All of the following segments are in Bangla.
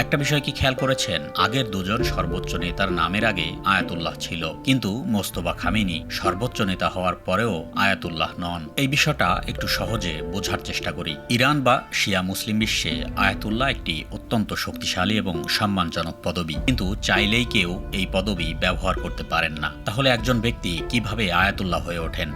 একটা বিষয় কি খেয়াল করেছেন, আগের দুজন সর্বোচ্চ নেতার নামের আগে আয়াতুল্লাহ ছিল, কিন্তু মোস্তফা খামেনি সর্বোচ্চ নেতা হওয়ার পরেও আয়াতুল্লাহ নন। এই বিষয়টা একটু সহজে বোঝার চেষ্টা করি। ইরান বা শিয়া মুসলিম বিশ্বে আয়াতুল্লাহ একটি অত্যন্ত শক্তিশালী এবং সম্মানজনক পদবি, কিন্তু চাইলেই কেউ এই পদবি ব্যবহার করতে পারেন না। তাহলে একজন ব্যক্তি কিভাবে আয়াতুল্লাহ হয়ে ওঠেন?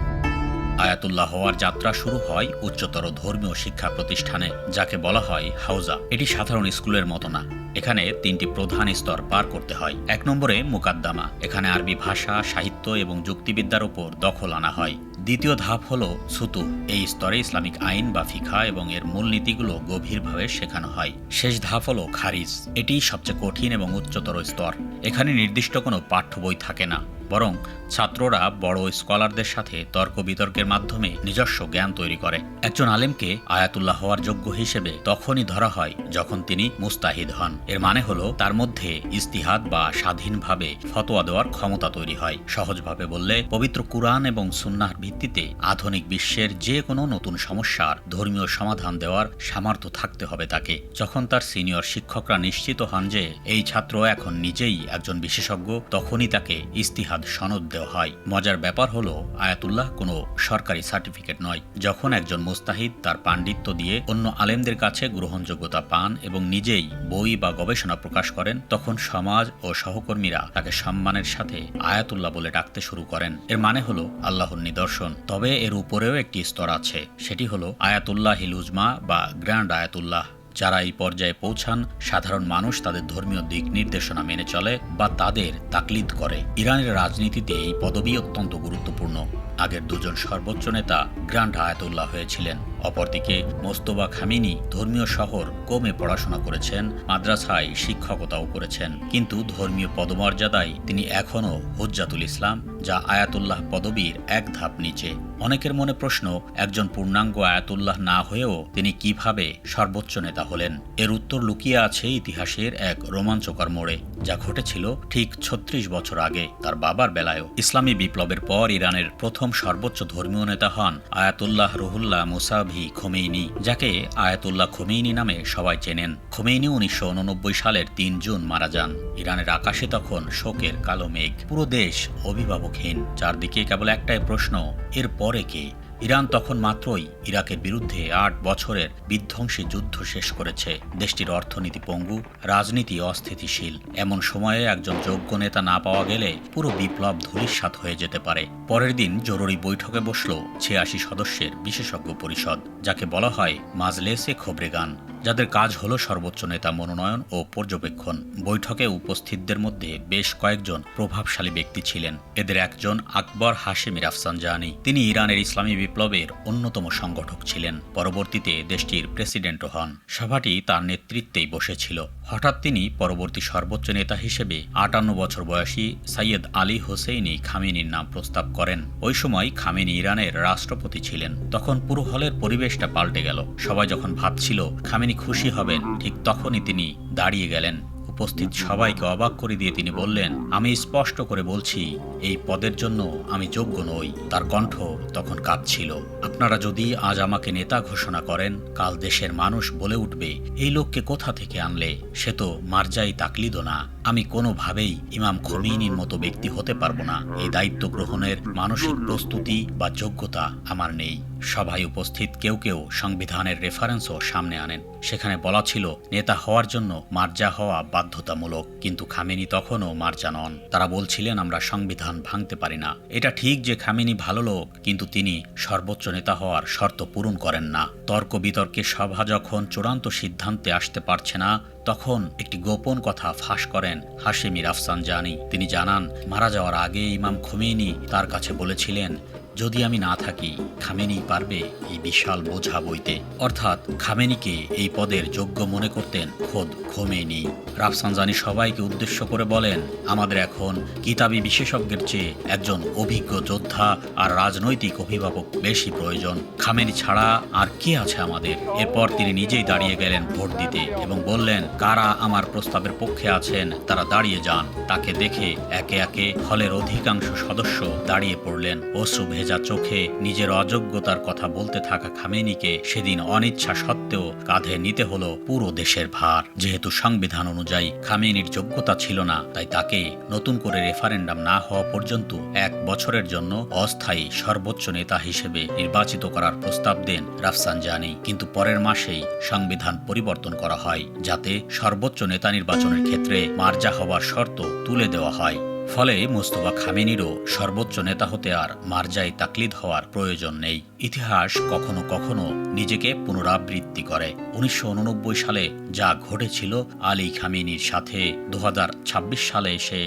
আয়াতুল্লাহ হওয়ার যাত্রা শুরু হয় উচ্চতর ধর্মীয় শিক্ষা প্রতিষ্ঠানে, যাকে বলা হয় হাউজা। এটি সাধারণ স্কুলের মতো না। এখানে তিনটি প্রধান স্তর পার করতে হয়। ১ নম্বরে মুকাদ্দামা। এখানে আরবি ভাষা, সাহিত্য এবং যুক্তিবিদ্যার উপর দখল আনা হয়। দ্বিতীয় ধাপ হল সুতু। এই স্তরে ইসলামিক আইন বা ফিখা এবং এর মূলনীতিগুলো গভীরভাবে শেখানো হয়। শেষ ধাপ হল খারিজ। এটি সবচেয়ে কঠিন এবং উচ্চতর স্তর। এখানে নির্দিষ্ট কোনো পাঠ্য বই থাকে না, বরং ছাত্ররা বড় স্কলারদের সাথে তর্ক বিতর্কের মাধ্যমে নিজস্ব জ্ঞান তৈরি করে। একজন আলেমকে আয়াতুল্লাহ হওয়ার যোগ্য হিসেবে তখনই ধরা হয় যখন তিনি মুস্তাহিদ হন। এর মানে হলো তার মধ্যে ইজতিহাদ বা স্বাধীনভাবে ফতোয়া দেওয়ার ক্ষমতা তৈরি হয়। সহজভাবে বললে, পবিত্র কুরআন এবং সুন্নাহর ভিত্তিতে আধুনিক বিশ্বের যে কোনো নতুন সমস্যার ধর্মীয় সমাধান দেওয়ার সামর্থ্য থাকতে হবে তাকে। যখন তার সিনিয়র শিক্ষকরা নিশ্চিত হন যে এই ছাত্র এখন নিজেই একজন বিশেষজ্ঞ, তখনই তাকে ইজতিহাদ সনদ দেওয়া হয়। মজার ব্যাপার হলো, আয়াতুল্লাহ কোনো সরকারি সার্টিফিকেট নয়। যখন একজন মুস্তাহিদ তার পাণ্ডিত্য দিয়ে অন্য আলেমদের কাছে গ্রহণযোগ্যতা পান এবং নিজেই বই বা গবেষণা প্রকাশ করেন, তখন সমাজ ও সহকর্মীরা তাকে সম্মানের সাথে আয়াতুল্লাহ বলে ডাকতে শুরু করেন। এর মানে হলো আল্লাহর নিদর্শন। তবে এর উপরেও একটি স্তর আছে, সেটি হলো আয়াতুল্লাহ হিলুজমা বা গ্র্যান্ড আয়াতুল্লাহ। যারা এই পর্যায়ে পৌঁছান, সাধারণ মানুষ তাদের ধর্মীয় দিক নির্দেশনা মেনে চলে বা তাদের তাকলিদ করে। ইরানের রাজনীতিতে এই পদবি অত্যন্ত গুরুত্বপূর্ণ। আগের দুজন সর্বোচ্চ নেতা গ্র্যান্ড আয়াতুল্লাহ হয়েছিলেন। অপরদিকে মোস্তফা খামেনি ধর্মীয় শহর কোমে পড়াশোনা করেছেন, মাদ্রাসায় শিক্ষকতাও করেছেন, কিন্তু ধর্মীয় পদমর্যাদায় তিনি এখনও হুজ্জাতুল ইসলাম, যা আয়াতুল্লাহ পদবীর এক ধাপ নিচে। অনেকের মনে প্রশ্ন, একজন পূর্ণাঙ্গ আয়াতুল্লাহ না হয়েও তিনি কিভাবে সর্বোচ্চ নেতা হলেন? এর উত্তর লুকিয়ে আছে ইতিহাসের এক রোমাঞ্চকর মোড়ে, যা ঘটেছিল ঠিক ৩৬ বছর আগে তার বাবার বেলায়ও। ইসলামী বিপ্লবের পর ইরানের প্রথম সর্বোচ্চ ধর্মীয় নেতা হন আয়াতুল্লাহ রুহুল্লাহ মুসাভি খোমেনি, যাকে আয়াতুল্লাহ খোমেনি নামে সবাই চেনেন। খোমেনি ১৯৮৯ সালের ৩ জুন মারা যান। ইরানের আকাশে তখন শোকের কালো মেঘ, পুরো দেশ অভিভাবকহীন। চারদিকে কেবল একটাই প্রশ্ন, এর পরে কে? ইরান তখন মাত্রই ইরাকের বিরুদ্ধে ৮ বছরের বিধ্বংসী যুদ্ধ শেষ করেছে। দেশটির অর্থনীতি পঙ্গু, রাজনীতি অস্থিতিশীল। এমন সময়ে একজন যোগ্য নেতা না পাওয়া গেলে পুরো বিপ্লব ধূলিসাৎ হয়ে যেতে পারে। পরের দিন জরুরি বৈঠকে বসল ৮৬ সদস্যের বিশেষজ্ঞ পরিষদ, যাকে বলা হয় মাজলেসে খবরেগান, যাদের কাজ হলো সর্বোচ্চ নেতা মনোনয়ন ও পর্যবেক্ষণ। বৈঠকে উপস্থিতদের মধ্যে বেশ কয়েকজন প্রভাবশালী ব্যক্তি ছিলেন। এদের একজন আকবর হাশেমি রাফসানজানি। তিনি ইরানের ইসলামী বিপ্লবের অন্যতম সংগঠক ছিলেন। পরবর্তীতে দেশটির প্রেসিডেন্টও হন। সভাটি তার নেতৃত্বেই বসেছিল। হঠাৎ তিনি পরবর্তী সর্বোচ্চ নেতা হিসেবে ৫৮ বছর বয়সী সৈয়দ আলী হোসেইনি খামেনির নাম প্রস্তাব করেন। ওই সময় খামেনি ইরানের রাষ্ট্রপতি ছিলেন। তখন পুরো হলের পরিবেশটা পাল্টে গেল। সবাই যখন ভাবছিল খামেনি খুশি হবেন, ঠিক তখনই তিনি দাঁড়িয়ে গেলেন। উপস্থিত সবাইকে অবাক করে দিয়ে তিনি বললেন, আমি স্পষ্ট করে বলছি, এই পদের জন্য আমি যোগ্য নই। তার কণ্ঠ তখন কাঁপছিল। আপনারা যদি আজ আমাকে নেতা ঘোষণা করেন, কাল দেশের মানুষ বলে উঠবে, এই লোককে কোথা থেকে আনলে? সে তো মার্জাই তাকলিদও না। আমি কোনোভাবেই ইমাম খোমেনির মতো ব্যক্তি হতে পারবো না। এই দায়িত্ব গ্রহণের মানসিক প্রস্তুতি বা যোগ্যতা আমার নেই। সভায় উপস্থিত কেউ কেউ সংবিধানের রেফারেন্সও সামনে আনেন। সেখানে বলা ছিল নেতা হওয়ার জন্য মার্জা হওয়া বাধ্যতামূলক, কিন্তু খামেনি তখনও মার্জা নন। তারা বলছিলেন, আমরা সংবিধান ভাঙতে পারি না। এটা ঠিক যে খামেনি ভালো লোক, কিন্তু তিনি সর্বোচ্চ নেতা হওয়ার শর্ত পূরণ করেন না। তর্ক বিতর্কে সভা যখন চূড়ান্ত সিদ্ধান্তে আসতে পারছে না, তখন একটি গোপন কথা ফাঁস করেন হাশেমি রাফসানজানি। তিনি জানান, মারা যাওয়ার আগে ইমাম খোমেনি তার কাছে বলেছিলেন, যদি আমি না থাকি, খামেনি পারবে এই বিশাল বোঝা বইতে। অর্থাৎ খামেনিকে এই পদের যোগ্য মনে করতেন খোদ খোমেনি। রাফসানজানি সবাইকে উদ্দেশ্য করে বলেন, আমাদের এখন কিতাবি বিশেষজ্ঞের চেয়ে একজন অভিজ্ঞ যোদ্ধা আর রাজনৈতিক অভিভাবক বেশি প্রয়োজন। খামেনি ছাড়া আর কে আছে আমাদের? এরপর তিনি নিজেই দাঁড়িয়ে গেলেন ভোট দিতে এবং বললেন, কারা আমার প্রস্তাবের পক্ষে আছেন তারা দাঁড়িয়ে যান। তাকে দেখে একে একে হলের অধিকাংশ সদস্য দাঁড়িয়ে পড়লেন। অশ্রু ভেজা ভেজা চোখে নিজের অযোগ্যতার কথা বলতে থাকা খামেনিকে সেদিন অনিচ্ছা সত্ত্বেও কাঁধে নিতে হলো পুরো দেশের ভার। যেহেতু সংবিধান অনুযায়ী খামেনির যোগ্যতা ছিল না, তাই তাকে নতুন করে রেফারেন্ডাম না হওয়া পর্যন্ত 1 বছরের জন্য অস্থায়ী সর্বোচ্চ নেতা হিসেবে নির্বাচিত করার প্রস্তাব দেন রাফসানজানি। কিন্তু পরের মাসেই সংবিধান পরিবর্তন করা হয়, যাতে সর্বোচ্চ নেতা নির্বাচনের ক্ষেত্রে মার্জা হওয়ার শর্ত তুলে দেওয়া হয়। ফলে মোস্তফা খামেনিরও সর্বোচ্চ নেতা হতে আর মার্জায় তাকলিদ হওয়ার প্রয়োজন নেই। ইতিহাস কখনো কখনো নিজেকে পুনরাবৃত্তি করে। 1989 সালে যা ঘটেছিল আলী খামেনির সাথে, 2026 সালে এসে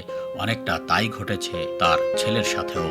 অনেকটা তাই ঘটেছে তার ছেলের সাথেও।